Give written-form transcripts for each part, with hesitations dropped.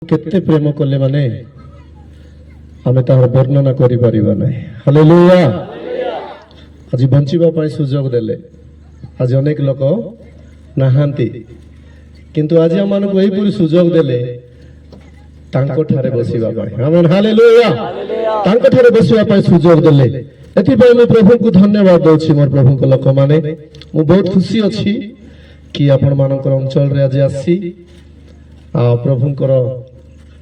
केते प्रेम कले माने आमे तार वर्णना करि परिबा नै। हालेलुया। आज बंचिबा पई सुजोग देले। आज अनेक लोक नाहांती किंतु आज हमन को एही पूरी सुजोग देले तांको ठारे बसिबा पई। आमेन। हालेलुया। तांको ठारे बसिबा पई सुजोग देले। एथि पई मैं प्रभु को धन्यवाद दउछि। मोर प्रभु को लोक माने मु बहुत खुशी अछि कि आपण मानकर अंचल रे आज आसी आ प्रभुंकर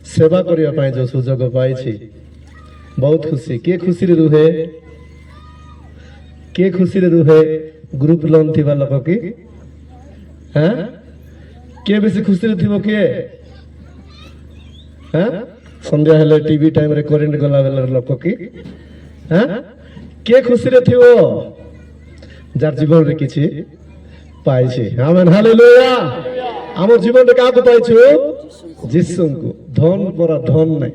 सेवा करिया पाए जो सुजोग पाइछि बहुत खुशी। के खुशी रे रुहे, के खुशी रे रुहे ग्रुप लोन थिबा लोक की हैं के बेसी खुशी रे थिबो के हैं संध्या हेले टीवी टाइम रे करेंट गला बेला लोक की हैं के खुशी रे थिबो जार जीवन रे किछि पाइछि। आमेन। हालेलुया। हमर जीवन रे काको पाइछु जिसु को। धन परा धन नहीं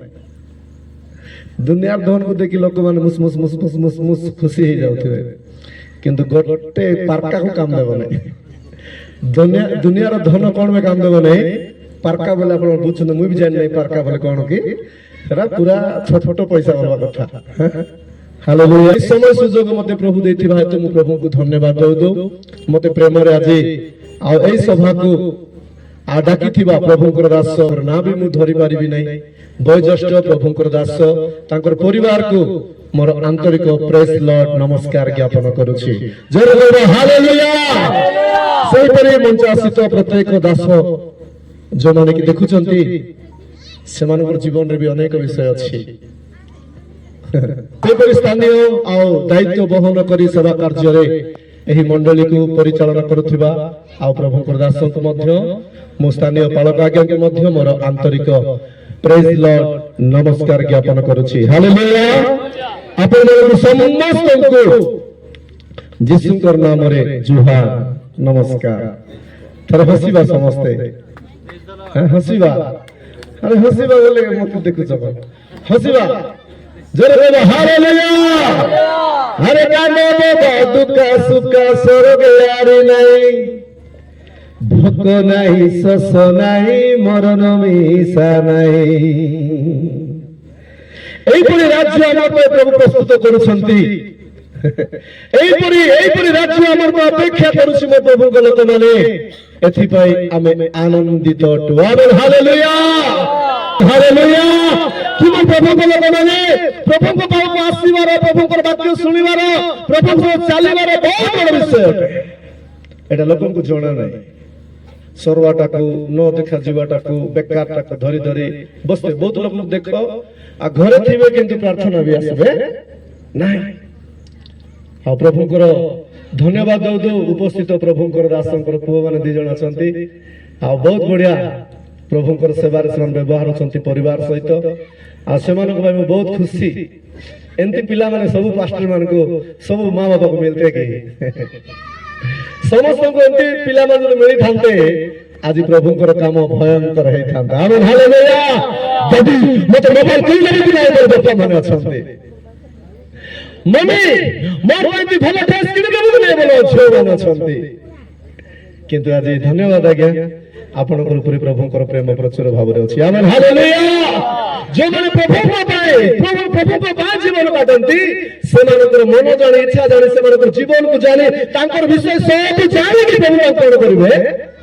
दुनिया धन को देखि लोक माने मुस मुस मुस मुस मुस मुस खुशी हो जाउथिबे किंतु गोटे पारका को काम देबो नहीं। दुनिया रो धन कोन में काम देबो नहीं। पारका बोले आपण बुझन मुई भी जान नहीं पारका बोले कोन की एरा पूरा छोट छोट पैसा वाला कथा। हालेलुया। इस समय सुजोग मते प्रभु देथिबा हेतु मु प्रभु को धन्यवाद दउ मते प्रेम रे आज आ एई सभा को आ डाकी थिबा प्रभुंकर दास ना भी मु धरि पारिबि नै। वयोज्येष्ठ प्रभुंकर दास तांकर परिवार को मोर आंतरिक प्रेस लॉर्ड नमस्कार ज्ञापन करूछि। जय जय हालेलुया। सेहि परि मंच आसित प्रत्येक दास जो माने कि देखुचंती सेमानकर जीवन रे भी अनेक विषय अछि। सेहि स्थानीय आ दायित्व बहन करी सेवा कार्य रे एही मंडली को परिचालन करुथिबा आ प्रभुंकर दास को मध्य मो स्थानीय पालक आज्ञा के मध्य मोर आंतरिक प्रेज लॉर्ड नमस्कार ज्ञापन करुछि। हालेलुया। आपण मन समस्त को यीशुकर नाम रे जुहार नमस्कार। थर हसीबा समस्ते हसीबा अरे हसीबा बोले मत देखु सब हसीबा जरे रे हालेलुया। हरे काने बो दुख सुख स्वर्ग यारी नहीं भोक नहीं शोष नहीं मरण मिशा नहीं। एइपरि राज्य हमर प्रभु प्रस्तुत करूछंती। एइपरि राज्य हमर को अपेक्षा करूछि मो प्रभु को लोक माने एथि पई आमे आनंदित अटु। आमेन। हालेलुया। हालेलुया। कि मो प्रभु को लोक माने प्रभु को पाउ को आसीबार प्रभु को वाक्य सुनिबार प्रभु को चालिबार बहुत बड़ विषय अटे। एटा लोकन को जणा नै। सरवाटा को न देखा जीवाटा को बेकारटा को धरी धरी बसते बहुत लोग देखो आ घरे थिबे किंतु प्रार्थना भी आसबे नाही। आ प्रभुंकर धन्यवाद दउ दउ उपस्थित प्रभुंकर दासंकर पुओ माने दि जण अछंती आ बहुत बढ़िया प्रभुंकर सेवा रे समान व्यवहार अछंती परिवार सहित आ सेमान को मैं बहुत खुशी। एंती पिला माने सब पास्टर मान को सब मां बाबा को मिलते के समस्त को एंती पिला मान मिली थांते आज प्रभुंकर काम भयंकर हे थांता। आमेन। हालेलुया। जदी मते मोबाइल कोई नहीं दिना ए बच्चा माने अछंती मम्मी मोर एंती भलो ड्रेस किने के बोले बोलो छो माने अछंती किंतु आज धन्यवाद आज्ञा आपण को पूरी प्रभुंकर प्रेम प्रचुर भाव रे अछि। आमेन। हालेलुया। जो माने प्रभु को पाए प्रभु को पा जीवन काटंती सेमानकर मन जाने इच्छा जाने सेमानकर जीवन को जाने तांकर विषय सब जाने कि प्रभु अंतरण करिवे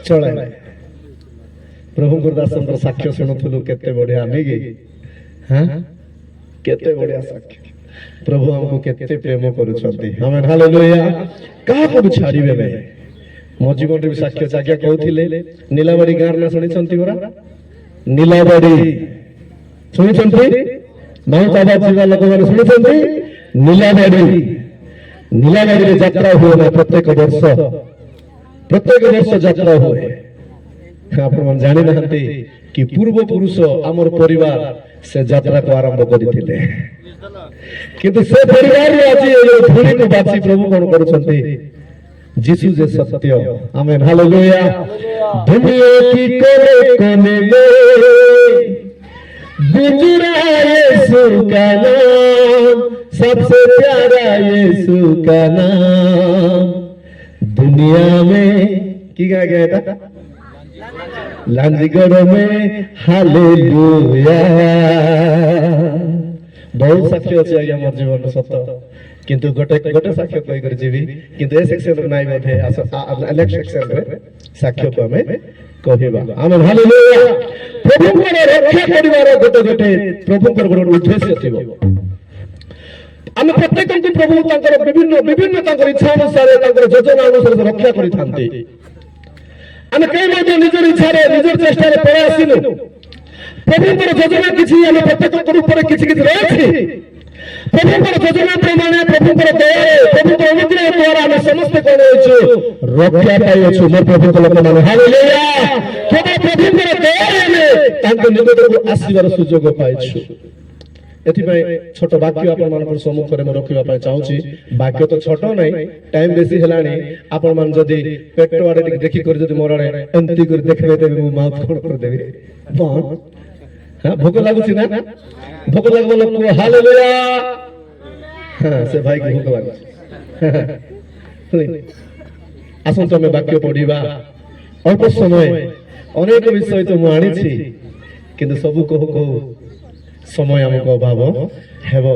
चले। प्रभुंकर दासंकर साक्ष्य सुनथुलु केते बढ़िया नेगी हां केते बढ़िया साक्ष्य प्रभु हमको केते प्रेम करूछंती। आमेन। हालेलुया। का को छाड़ीबे नै मो जीवन रे साक्ष्य जाग्या कहउथिले नीलाबाड़ी गार ना सुनिछंती बरा नीलाबाड़ी सुनिछंती माउंट आबा जिला लोक माने सुनिछंती नीलाबाड़ी रे यात्रा हुए ना प्रत्येक वर्ष यात्रा हुए। आपण मन जानि नहंती कि पूर्व पुरुष हमर परिवार से यात्रा को आरंभ करिथिले किंतु से परिवार रे आज ए धुनी को बाची प्रभु कोन करूछंती यीशु जे सत्य। आमेन। हालेलुया। दुनिया की कोने में गुजरा यीशु का नाम सबसे प्यारा यीशु का नाम दुनिया में की गा गया था लांजीगढ़ में हालेलुया बहुत साक्ष्य अछि आज्ञा मोर जीवन सत किंतु गोटे गोटे साक्ष्य कहि कर जीवी किंतु ए सेक्शन रे नाइ बोधे नेक्स्ट सेक्शन रे साक्ष्य को हमें कहिबा आमेन हालेलुया प्रभु को रक्षा करिवार गोटे गोटे प्रभु को गोटे उद्देश्य थिबो आमे प्रत्येक को प्रभु तांकर विभिन्न विभिन्न तांकर इच्छा अनुसार तांकर योजना अनुसार रक्षा करि थांते आमे कई मध्ये निजर इच्छा रे निजर चेष्टा रे पळे आसिनु प्रभु को योजना किछि आमे प्रत्येक को ऊपर किछि किछि रहछि प्रभु को योजना प्रमाणे प्रभु को दया प्रभु को अनुग्रह द्वारा आमे समस्त कोन होइछु रक्षा पाइ अछु मोर प्रभु को लोक माने हालेलुया केवल प्रभु को दया रे तांको निकट को आसीबार सुयोग पाइछु एथिपाई छोट वाक्य आपण मानकर सम्मुख रे रखिबा पाई चाहूची वाक्य तो छोट नै टाइम बेसी हेलानी आपण मान जदी पेट वाडे देखि कर जदी मोराडे एंती कर देखबे देबे मु माउथ खोल कर देबे बन हां भोक लागुची ना भोक लागबो लोक हालेलुया हां से भाई को भोक लागुची आसन तमे वाक्य पढिबा अल्प समय अनेक विषय तो मु आनी छी किंतु सब को समय हमको अभाव हेबो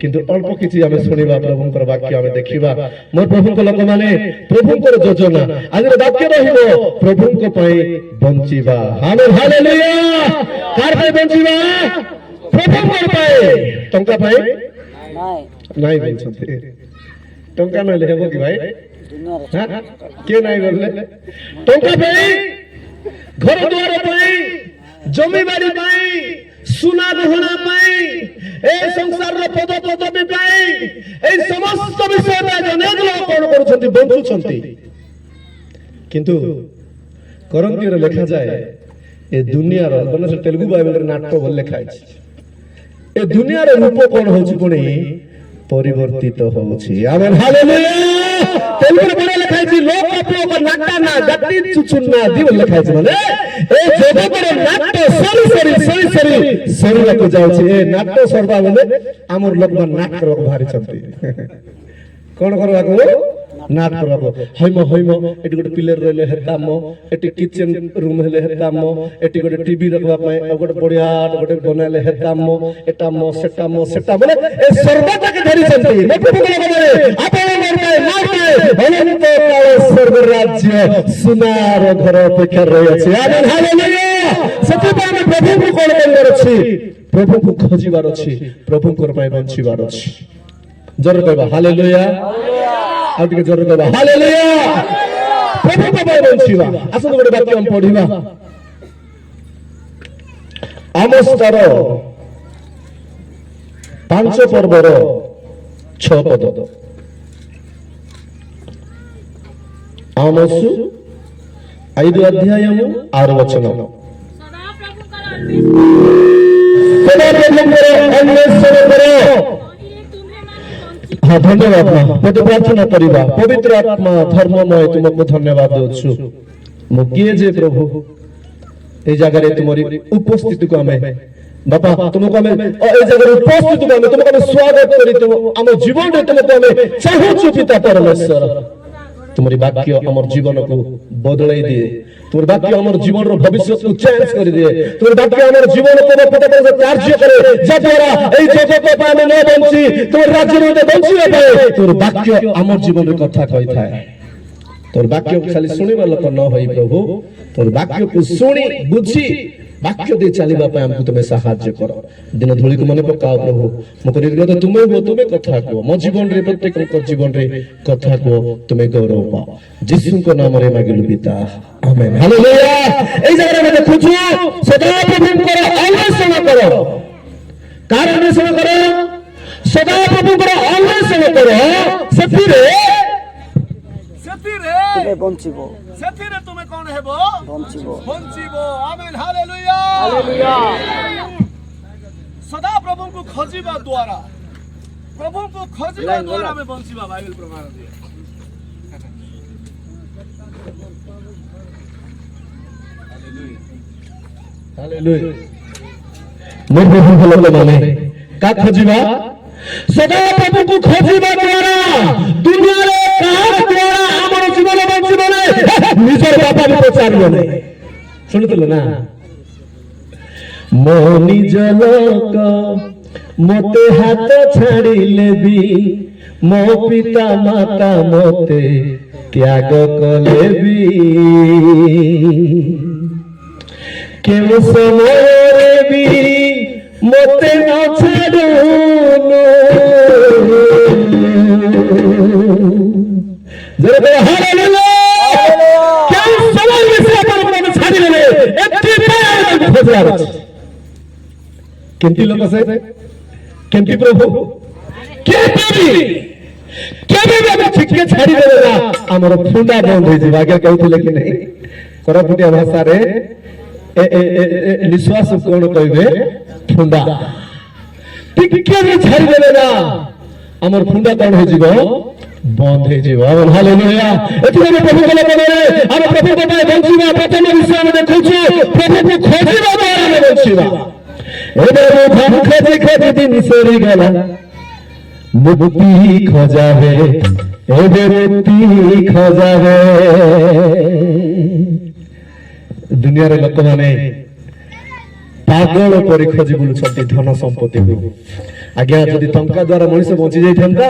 किंतु अल्प किछि हमें सुनिबा प्रभुंकर वाक्य हमें देखिबा मोर प्रभुंक लोक माने प्रभुंकर योजना आज वाक्य रहिबो प्रभुंक पई बंचिबा आमेन हालेलुया कार पई बंचिबा प्रभुंकर पई टंका पई नाही बंचते टंका नले हेबो कि भाई हां के नाही बोलले टंका पई घर द्वार पई जमी बाड़ी पई सुना गहना पाई ए संसार रो पद पदवी पाई ए समस्त विषय में अनेक लोग कोन करूछंती बंधुछंती किंतु करंती रे लिखा जाए ए दुनिया रो बने से तेलुगु बाइबल रे नाटक बोल लिखा है ए दुनिया रे रूप कोन होछि पुनी परिवर्तित होछि आमेन हालेलुया तेलुगु रे बने लिखा है लोक अपनो को नाटा ना गट्टी चुचुन्ना दिव लिखा है माने ए जगत रे नाट्य सरी शरीर को जाउछि ए नाट्य सरबा बोले हमर लोक मन नाट करबा भारी छथि कोन करबा को नाट करबा हइम एटी गोटे पिलर रहले हेताम एटी किचन रूम हेले हेताम एटी गोटे टीवी रखबा पय गोटे बढ़िया गोटे बनाले हेताम एटाम सेटा बोले ए सरबा के धरि छथि ने प्रभु को बोले आपण मरताय मारताय अनंत काल स्वर्ग राज्य सुनार घर अपेक्षा रहि अछि आमेन हालेलुया सत्य पाने प्रभु को कोन करबार अछि प्रभु को खोजिबार अछि प्रभु को पाए बंचिबार अछि जरूर कहबा हालेलुया आ के जरूर कहबा हालेलुया प्रभु को पाए बंचिबा आसन गोटे वाक्य हम पढिबा आमोसर 5 पर्वर 6 पद आमोस 5 अध्यायము 6 వచనం सदा प्रभुंकर अन्वेषण करो हाँ धन्यवाद मत प्रार्थना करिबा पवित्र आत्मा धर्ममय तुमको धन्यवाद देछु मु किए जे प्रभु ए जगह रे तुम्हारी उपस्थिति को हमें बापा तुमको हमें ए जगह उपस्थिति को हमें तुमको स्वागत करी तुम हम जीवन रे तुमको हमें चाहूछु पिता परमेश्वर तुम्हारी वाक्य हमर जीवन को बदलाई दिए तुम्हारे वाक्य हमर जीवन रो भविष्य को चेंज कर दिए तुम्हारे वाक्य हमर जीवन को पता से कार्य करे जद्वारा ए जगत को पाने न बंची तुम्हारे राज्य में बंची पाए तुम्हारे वाक्य हमर जीवन रो कथा कहि थाए तोर वाक्य को खाली सुनिबा लोक न होई प्रभु तोर वाक्य को सुनी बुझी वाक्य दे चलीबा पे हमको तुमे सहायता करो दिन धूली को मने पकाओ प्रभु मको निर्गत तुमे हो तुमे कथा को मो जीवन रे प्रत्येक को जीवन रे कथा को तुमे गौरव पाओ यीशु को नाम रे मांगिलु पिता आमेन हालेलुया ए जगह में देखुछु सदा प्रभु को अन्वेषण करो कार अन्वेषण करो सदा प्रभु को अन्वेषण करो सफिरे तुमे बंचिबो सेथिरे तुमे कोन हेबो बंचिबो आमेन हालेलुया सदा प्रभु को खोजिबा द्वारा हमें बंचिबा बाइबल प्रमाण दिए हालेलुया मोर प्रभु को लोक माने का खोजिबा सदा प्रभु को खोजिबा द्वारा दुनिया रे का द्वारा हमर जीवन बंचिबो नै निजर बापा भी पचारियो नै ଶୁଣୁଥିଲ ନା ମୋ ନିଜ ଲୋକ ମତେ ହାତ ଛାଡ଼ିଲେ ବି ମୋ ପିତା ମାତା ମତେ ତ୍ୟାଗ କଲେ ବି କେଉଁ ସମୟରେ ବି ମତେ ନ ଛାଡୁନୁ କେଉଁ ସମୟରେ ସେ ଆପଣଙ୍କୁ ଛାଡ଼ିଦେଲେ ଏଥିପାଇଁ ଖୋଜିବାର ଅଛି। କେମିତି ଲୋକ ସେ କେମିତି ପ୍ରଭୁ କେବେ ବି ଆମେ ଠିକ ଛାଡ଼ିଦେଲେ ନା ଆମର ଫୁଣ୍ଡା ବନ୍ଦ ହେଇଯିବ। ଆଜ୍ଞା କହୁଥିଲେ କି ନାହିଁ କୋରାପୁଟିଆ ଭାଷାରେ ନିଶ୍ୱାସ କଣ କହିବେ ଫୁଣ୍ଡା ଟିକେ ଛାଡ଼ିଦେଲେ ନା ଆମର ଫୁଣ୍ଡା କଣ ହେଇଯିବ ବନ୍ଦ ହେଇଯିବ। ହାଲେଲୁୟା। ଏଥିପାଇଁ ପ୍ରଭୁଙ୍କ ଲୋକମାନେ ଆମେ ପ୍ରଭୁଙ୍କ ପାଇଁ ବଞ୍ଚିବା ପ୍ରଥମ ବିଷୟ ଆମେ ଦେଖୁଛୁ ପ୍ରଭୁକୁ ଖୋଜିବା ଦ୍ୱାରା ଆମେ ବଞ୍ଚିବା। ଏବେ ଖୋଜି ଖୋଜି ଦିନ ସରିଗଲା ମୁକ୍ତି ଖୋଜାବେ ଏବେ ମୁକ୍ତି ଖୋଜାବେ। ଦୁନିଆର ଲୋକମାନେ ପାଗଳ କରି ଖୋଜି ବୁଲୁଛନ୍ତି ଧନ ସମ୍ପତ୍ତିକୁ। ଆଜ୍ଞା ଯଦି ଟଙ୍କା ଦ୍ୱାରା ମଣିଷ ବଞ୍ଚି ଯାଇଥାନ୍ତା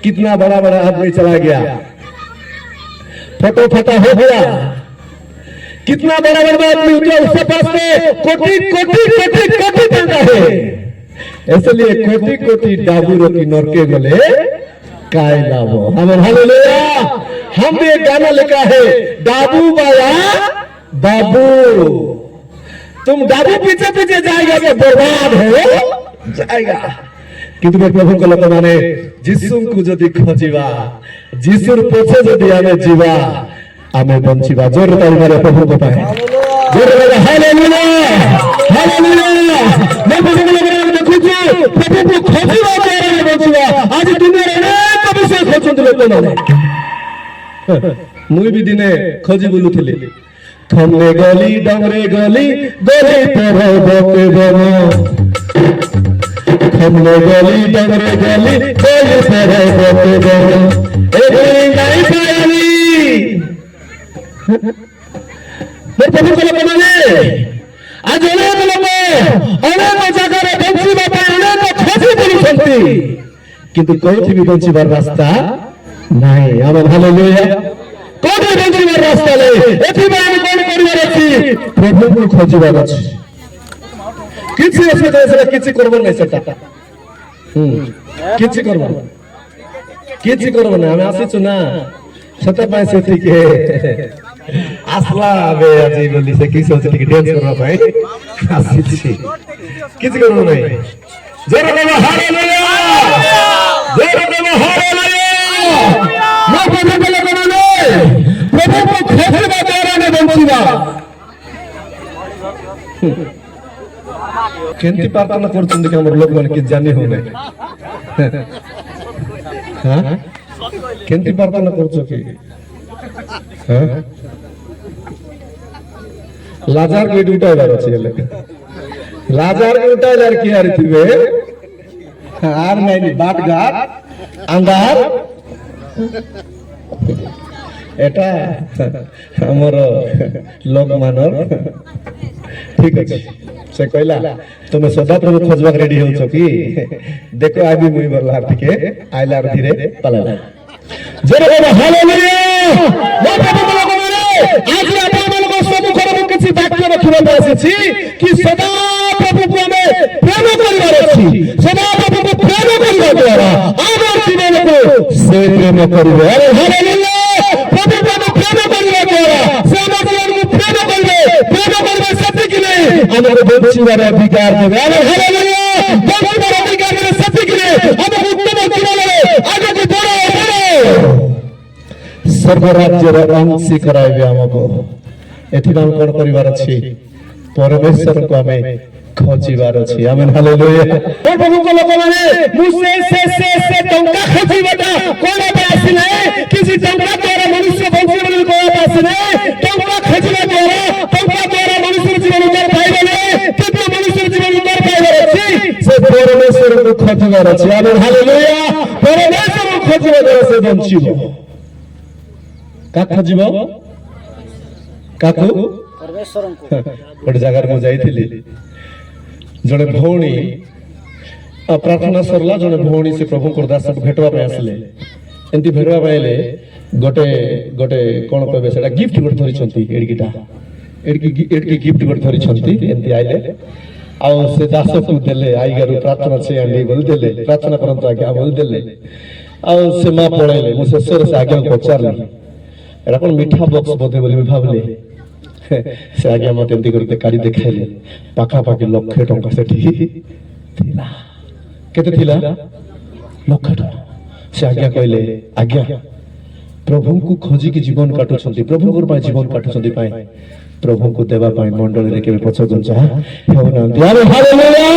कितना बड़ा बड़ा आदमी चला गया फटो फटा हो गया कितना बड़ा बड़ा आदमी उठा उसके पास में कोटि कोटि कोटि कोटि टका है इसलिए कोटि कोटि डाबू की नरके गले काय लाभो। हम हालेलुया। हम भी एक गाना लिखा है डाबू बाया बाबू तुम डाबू पीछे पीछे जाएगा तो बर्बाद हो जाएगा। কিন্তু প্রভুଙ୍କ ଲୋକମାନେ ଯୀଶୁଙ୍କୁ ଯଦି ଖୋଜିବା ଯୀଶୁର ପଛେ ଯଦି ଆମେ ଯିବା ଆମେ ବଞ୍ଚିବା। ଜୋରରେ ତାଳି ମାର ପ୍ରଭୁଙ୍କ ପାଇଁ ଜୋରରେ ହାଲେଲୁୟା ହାଲେଲୁୟା। ମୁଁ ପ୍ରଭୁଙ୍କ ଲୋକମାନେ ଦେଖୁଛୁ ପ୍ରଭୁଙ୍କୁ ଖୋଜିବା ଦ୍ୱାରା ଆମେ ବଞ୍ଚିବା। ଆଜି ଦୁନିଆରେ ଅନେକ ବିଷୟ ଖୋଜନ୍ତି ଲୋକମାନେ। ମୁଁ ବି ଦିନେ ଖୋଜି ବୁଲୁଥିଲି ଖମ୍ବେ ଗଲି ଡଙ୍ଗରେ ଗଲି ଗଲି ପର୍ବତ ବନ हमने गली डगरे गली गली तेरे बोते बोले एवरी नहीं पायाली मैं प्रभु को लोकମାନେ आज अनेक लोक अनेक ଜାଗାରେ ବଞ୍ଚିବା ପାଇଁ ଅନେକ ଖୋଜି ବୁଲୁଛନ୍ତି କିନ୍ତୁ କୋଉଠି ବି ବଞ୍ଚିବାର ରାସ୍ତା ନାହିଁ। ଆମେ ହାଲେଲୁୟା। କୋଉଠି ବଞ୍ଚିବାର ରାସ୍ତା ନାହିଁ। ଏଥିପାଇଁ ଆମେ କଣ କରିବାର ଅଛି ପ୍ରଭୁଙ୍କୁ ଖୋଜିବାର ଅଛି। କିଛି ଅସୁବିଧା ସେଟା କିଛି କରବ ନାହିଁ ସେଟା କିଛି କରବ ନା ଆମେ ଆସିଛୁ ନା ସେଟା ପାଇଁ ସେ ଟିକେ আসলা বে আজি বলি সে কি সে ଟିକେ ଡ୍ୟାନ୍ସ କରିବା ପାଇଁ ଆସିଛି କିଛି କରବ ନାହିଁ। ଜୋର ଦେବ ହାଲେଲୁୟା ଜୋର ଦେବ ହାଲେଲୁୟା। ମୋ ପ୍ରଭୁଙ୍କ ଲୋକମାନେ ପ୍ରଭୁଙ୍କୁ ଖୋଜିବା ଦ୍ୱାରା ଆମେ ବଞ୍ଚିବା। କେମିତି ପ୍ରାର୍ଥନା କରୁଛନ୍ତି କି ଆମର ଲୋକମାନେ କିଛି ଜାଣି ହଉନାହିଁ। କେମିତି ପ୍ରାର୍ଥନା କରୁଛ କି लाजार को उठाइबार अच्छे लाजार को उठाइलार कि यार थिबे आर नहीं बाट घाट अंगार एटा हमर लोक मानर ठीक अछि से कहला तुम सदा प्रभु खोजबा रेडी हो छ कि देखो आबी मुई बरला ठीके आइलार धीरे पलाला जरे हालेलुया। वो प्रभु लोकमाने आज आपण मन को सम्मुखर मु किछि वाक्य रखिबा आसीछि कि सदा प्रभु को हमें प्रेम करिवार अछि। सदा प्रभु को प्रेम करिवा द्वारा आगर जीवन को से प्रेम करिवे। अरे हालेलुया। प्रभु को हमें प्रेम करिवा द्वारा से हम जीवन को प्रेम करिवे सत्य कि नहीं हमर बंचिवार अधिकार देवे। अरे हालेलुया। बंचिवार अधिकार देवे सत्य कि नहीं हम उत्तम जीवन आगे को बढ़ो सर्व राज्यर अंशी कराइबे हमको। एथिबां कोन परिवार अछि परमेश्वर को हमें खोजिबार अछि। Amen hallelujah. प्रभु को लोक माने मुसे से टंका खोजिबाटा कोन आसी नै किछि टंका द्वारा मनुष्य बंची बोली कोन आसी नै टंका खोजिबा द्वारा मनुष्य जीवन उद्धार पाइबे नै किंतु मनुष्य जीवन उद्धार पाइबे अछि से परमेश्वर को खोजिबार अछि। Amen hallelujah. परमेश्वर को खोजिबा द्वारा से बंचिबो का खोजिबो काकू गोटे जगार मु जाइथिली जड़े भौणी प्रार्थना सरला जड़े भौणी से प्रभु को दास को भेटवा पे आसले एंती भेटवा पाइले गोटे गोटे कोन कहबे सेटा गिफ्ट गोटे धरि छंती एडकीटा एडकी गिफ्ट गोटे धरि छंती एंती आइले आ से दास को देले आई गरु प्रार्थना से आंडी बोल देले प्रार्थना करंत आज्ञा बोल देले आ से मां पळाइले मु शेषर से आज्ञा पचारली एटा कोन मीठा बॉक्स बोधे बोली भाबले से आज्ञा मत एंती करते काढी देखाइले पाखा पाखी लक्ष टंका सेठी थिला केते थिला लक्ष टंका से आज्ञा कहले आज्ञा प्रभु को खोजी की जीवन काटु छंती प्रभु को पाए जीवन काटु छंती पाए प्रभु को देवा पाए मंडल रे केबे पछ गुंजा हेउनांती अरे हालेलुया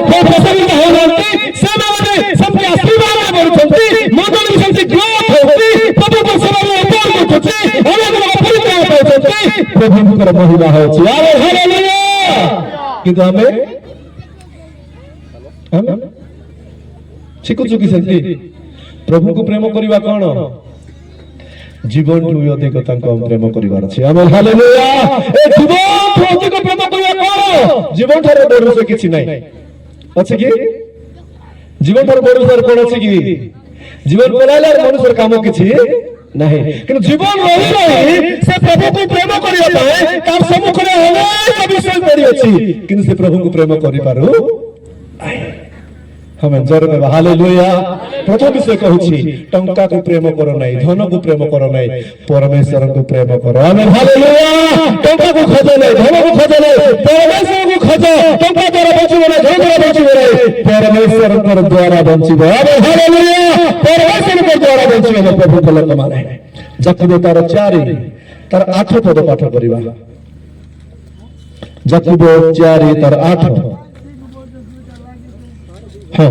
हे प्रसन्न हेउनांती समाने सबके आशीर्वाद बरछंती मंडल में सबसे ग्रोथ होती प्रभु को सेवा में ऊपर उठती अलग अलग परिचय पाउछंती प्रभु को महिमा होची अरे हालेलुया किंतु हमें शिखु चुकी सेंती प्रभु को प्रेम करिवा कोन जीवन ठू अधिक तांको प्रेम करिवार अछि आमेन हालेलुया ए जीवन ठू अधिक प्रेम करिवा कोन जीवन थारे बडु से किछि नै अछि कि जीवन थारे बडु सर कोन अछि कि जीवन कोलाला मनुष्य काम किछि नहीं कि जीवन रही रही से प्रभु को प्रेम करिया पाए तार सम्मुख रे अनेक विषय पड़ी अछि कि से प्रभु को प्रेम करि पारु हमें जोर में हालेलुया प्रथम विषय कहूची टंका को प्रेम करो नहीं धन को प्रेम करो नहीं परमेश्वर को प्रेम करो आमेन हालेलुया टंका को खोजो नहीं धन को खोजो नहीं परमेश्वर को खोजो टंका द्वारा बचिबो नहीं धन द्वारा बचिबो नहीं परमेश्वर द्वारा बचिबो आमेन हालेलुया परमेश्वर द्वारा बचिबो प्रभु को लोक माने जकबो तार 4 तार 8 पद पाठ करिबा जकबो 4 तार 8 हाँ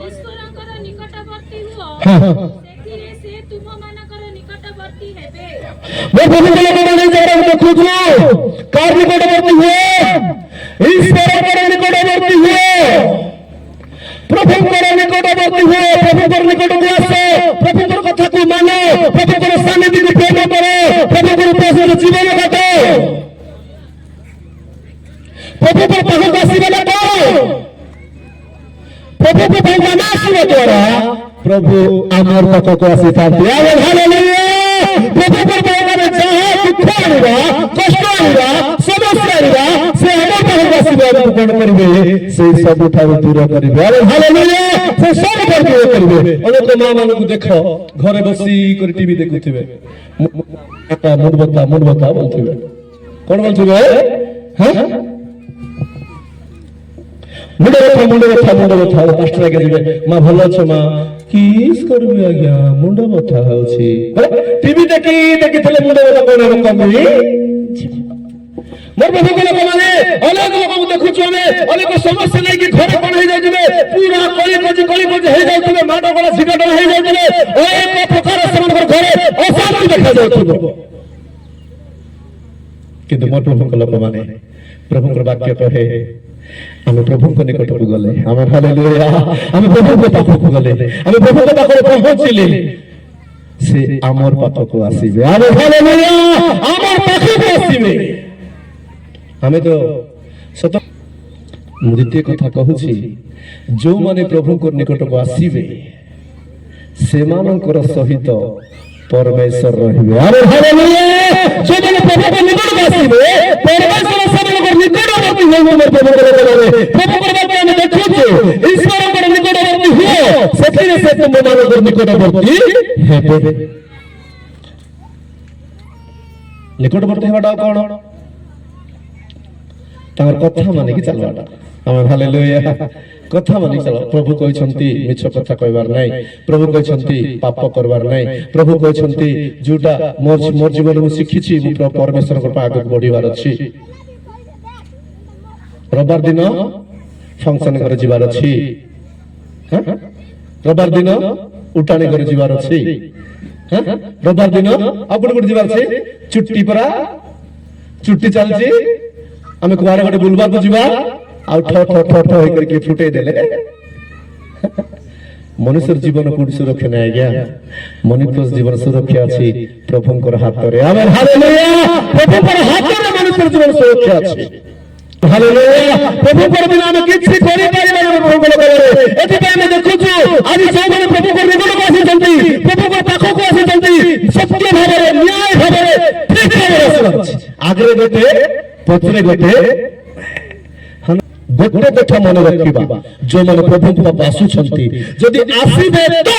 ईश्वरଙ୍କର ନିକଟବର୍ତ୍ତୀ ହୁଅ ସେଥିରେ ସେ ତୁମମାନଙ୍କର ନିକଟବର୍ତ୍ତୀ ହେବେ मैं प्रभु को लोग नहीं जा रहा हूं देखुछु कार निकटवर्ती हुए ईश्वरଙ୍କର निकटवर्ती हुए प्रभुଙ୍କର निकटवर्ती हुए प्रभुଙ୍କର निकटକୁ ଆସ प्रभुଙ୍କର କଥାକୁ ମାନ प्रभुଙ୍କର ସାନ୍ନିଧ୍ୟକୁ ପ୍ରେମ କର प्रभुଙ୍କର ଉପସ୍ଥିତ ଜୀବନ କାଟ प्रभुଙ୍କ ପାଖକୁ ଆସିବା କଣ प्रभु को भगवान आशीर्वाद द्वारा प्रभु आमर पाखक आसी थांती आमेन हालेलुया प्रभु को भगवान चाहे दुख आनिबा कष्ट आनिबा समस्या आनिबा से आमर पाखक आशीर्वाद कोन करिवे से सब ठारो दूर करिवे आमेन हालेलुया से सब दूर करिवे अनेक मां मान को देखो घरे बसी कर टीवी देखुथिबे मुंड बता बोलथिबे कोन बोलथिबे हां मुंडे बथा पास्टर आगे जिबे मां भलो छ मां किस करबी आज्ञा मुंडे बथा होछि टीवी देखि थले मुंडे बथा कोन कमी मोर प्रभु को लोक माने अलग लोक को देखु छु हमें अलग समस्या नै कि घर कोन हे जाय जिबे पूरा कली कोज हे जाय जिबे माडो गला सिगट हे जाय जिबे एक प्रकार समान घरे अशांति देखा जाउथबो किंतु मोर प्रभु को लोक माने प्रभु को वाक्य कहे हमें प्रभु को निकट को गले हमें हालेलुया हमें प्रभु को पाख को गले हमें प्रभु को पाख पहुंचले से आमर पाख को आसीबे हमें हालेलुया आमर पाख को आसीबे हमें तो सत द्वितीय कथा कहूची जो माने प्रभु को निकट को आसीबे से मानकर सहित परमेश्वर रहिबे हमें हालेलुया जो माने प्रभु को निकट को आसीबे परमेश्वर सबकर निकटवर्ती होइबे मोर प्रभु को बोले प्रभु को बात हम देखुछु ईश्वरकर निकटवर्ती हुए सेथिरे से तुम मानकर निकटवर्ती हेबे निकटवर्ती हेबाटा कोन तार कथा माने कि चलवाटा हम हालेलुया कथा माने चल प्रभु कहछंती मिछ कथा कहबार नै प्रभु कहछंती पाप करबार नै प्रभु कहछंती जोटा मोर जीवन में सिखिछि मु परमेश्वर को आगे बढ़िबार अछि रविवार दिन फंक्शन कर जीवार अछि रविवार दिन उठाणी कर जीवार अछि रविवार दिन आपण गुड जीवार अछि छुट्टी परा छुट्टी चलछि हमें कुआरे गटे बुलवा को जीवा आ ठ ठ ठ ठ होई करके फुटे देले मनुष्य जीवन को सुरक्षा नै गया मनुष्य जीवन सुरक्षा अछि प्रभुकर हाथ रे आमेन हालेलुया प्रभुकर हाथ रे मनुष्य আমার জীবন সুরক্ষা আছে। ହାଲେଲୁୟା। ପ୍ରଭୁଙ୍କର ବିନା ଆମେ କିଛି କରିପାରିବାନି ପ୍ରଭୁଙ୍କର ବଳରେ। ଏଥିପାଇଁ ଆମେ ଦେଖୁଛୁ ଆଜି ଯେଉଁମାନେ ପ୍ରଭୁଙ୍କ ନିକଟକୁ ଆସିଛନ୍ତି, ପ୍ରଭୁଙ୍କ ପାଖକୁ ଆସିଛନ୍ତି, ସତ୍ୟ ଭାବରେ ନ୍ୟାୟ ଭାବରେ ଠିକ ଭାବରେ ଆସିବାର ଅଛି। ଆଗରେ ଗୋଟେ ପଛରେ ଗୋଟେ କଥା ମନେ ରଖିବା, ଯୋଉମାନେ ପ୍ରଭୁଙ୍କ ପାଖକୁ ଆସୁଛନ୍ତି ଯଦି ଆସିବେ ତ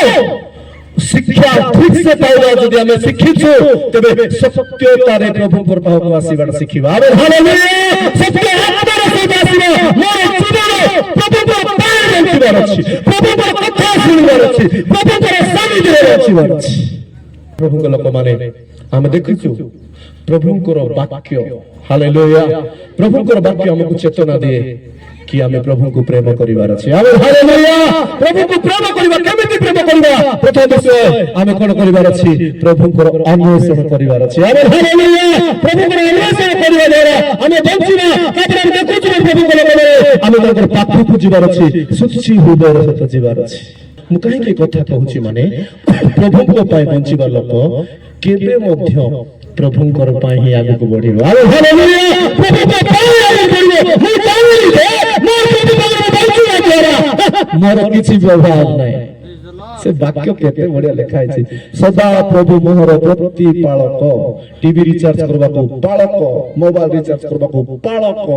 ଶିକ୍ଷା ଠିକ ସେ ପାଇବା। ଯଦି ଆମେ ଶିଖିଛୁ ତେବେ ସତ୍ୟତାରେ ପ୍ରଭୁଙ୍କର ପାଖକୁ ଆସିବାଟା ଶିଖିବା। ଆମେ ହାଲେଲୁୟା। ସତ୍ୟ ଆତ୍ମାର ସହିତ ଆସିବା। ମୋର ଜୀବନ ପ୍ରଭୁଙ୍କ ପାଇଁ ବଞ୍ଚିବାର ଅଛି, ପ୍ରଭୁଙ୍କର କଥା ଶୁଣିବାର ଅଛି, ପ୍ରଭୁଙ୍କର ସାନିଧ୍ୟରେ ବଞ୍ଚିବାର ଅଛି। ପ୍ରଭୁଙ୍କ ଲୋକମାନେ ଆମେ ଦେଖୁଛୁ ପ୍ରଭୁଙ୍କର ବାକ୍ୟ, ହାଲେଲୁୟା, ପ୍ରଭୁଙ୍କର ବାକ୍ୟ ଆମକୁ ଚେତନା ଦିଏ कि आमे प्रभु को प्रेम करिवार अछि। आमे हालेलुया। प्रभु को प्रेम करिवा केमिति प्रेम करिवा? प्रथम विषय आमे कोन करिवार अछि? प्रभु को अन्वेषण करिवार अछि। आमे हालेलुया। प्रभु को अन्वेषण करिवा द्वारा आमे बंचिना। तापर हम देखुछु प्रभु को लोकरे आमे ताकर पाख को जीवार अछि, सुचि हृदय सहित जीवार अछि। मु काहे के कथा कहूची माने प्रभु को पाए बंचिबा लोक केबे मध्य प्रभुଙ୍କର ପାଇଁ ହିଁ ଆଗକୁ ବଢିବ। ଆରେ ହାଲେଲୁୟା। ପ୍ରଭୁଙ୍କ ପାଇଁ ଆଗକୁ ବଢିବ। ମୁଁ ଜାଣିଲି ଯେ ମୋର ପ୍ରଭୁଙ୍କର ବଞ୍ଚିବା ଦ୍ୱାରା ମୋର କିଛି ପ୍ରଭାବ ନାହିଁ। ସେ ବାକ୍ୟ କେତେ ବଢିଆ ଲେଖା ହେଇଛି। ସଦା ପ୍ରଭୁ ମୋହର ପ୍ରତିପାଳକ। ଟିଭି ରିଚାର୍ଜ କରିବାକୁ ପାଳକ, ମୋବାଇଲ ରିଚାର୍ଜ କରିବାକୁ ପାଳକ,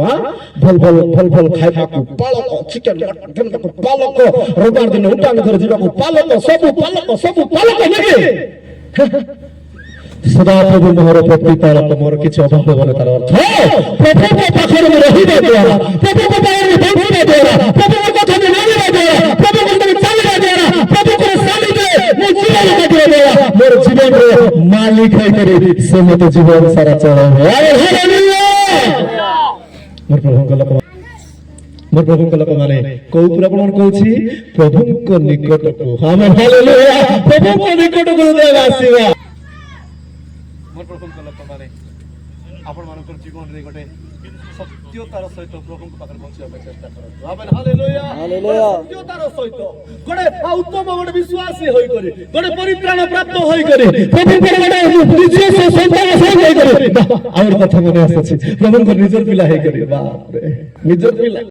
ଭଲ ଭଲ ଖାଇବାକୁ ପାଳକ, ଚିକେନ ମଟନ ପାଳକ, ରବିବାର ଦିନ ଉଠାନ ଘର ଯିବାକୁ ପାଳକ, ସବୁ ପାଳକ ନେବେ। सदा प्रभु मोहर प्रतिपालक। मोर किसी अभाव हेबन तार अर्थ प्रभु को पाखर में रहिबा द्वारा, प्रभु को पाखर में बंधिबा द्वारा, प्रभु को कथा में मानिबा द्वारा, प्रभु को संग चलिबा द्वारा, प्रभु को सानिध्य मो जीवन काटिबा द्वारा मोर जीवन रे मालिक है करी से मते जीवन सारा चलावे। हालेलुया। मोर प्रभु को लोक माने को प्रभु कहूची प्रभु को निकट को। Amen hallelujah. प्रभु को निकट को देव आसीबा। मोर प्रभुଙ୍କ ଲୋକମାନେ ଆପଣମାନଙ୍କର ଜୀବନରେ ଗୋଟେ ସତ୍ୟତାର ସହିତ ପ୍ରଭୁଙ୍କ ପାଖରେ ପହଞ୍ଚିବା ପାଇଁ ଚେଷ୍ଟା କରନ୍ତୁ। ଆମେନ୍ ହାଲେଲୁୟା। ସତ୍ୟତାର ସହିତ ଗୋଟେ ଉତ୍ତମ ଗୋଟେ ବିଶ୍ୱାସୀ ହୋଇକରି, ଗୋଟେ ପରିତ୍ରାଣ ପ୍ରାପ୍ତ ହୋଇକରି, ପ୍ରଭୁଙ୍କର ଗୋଟେ ନିଜସ୍ୱ ସନ୍ତାନ ହୋଇକରି। ଆଉ ଗୋଟେ କଥା ମନେ ଆସୁଛି, ପ୍ରଭୁଙ୍କ ନିଜର ପିଲା ହେଇକରି। ବାପରେ ନିଜର ପିଲା।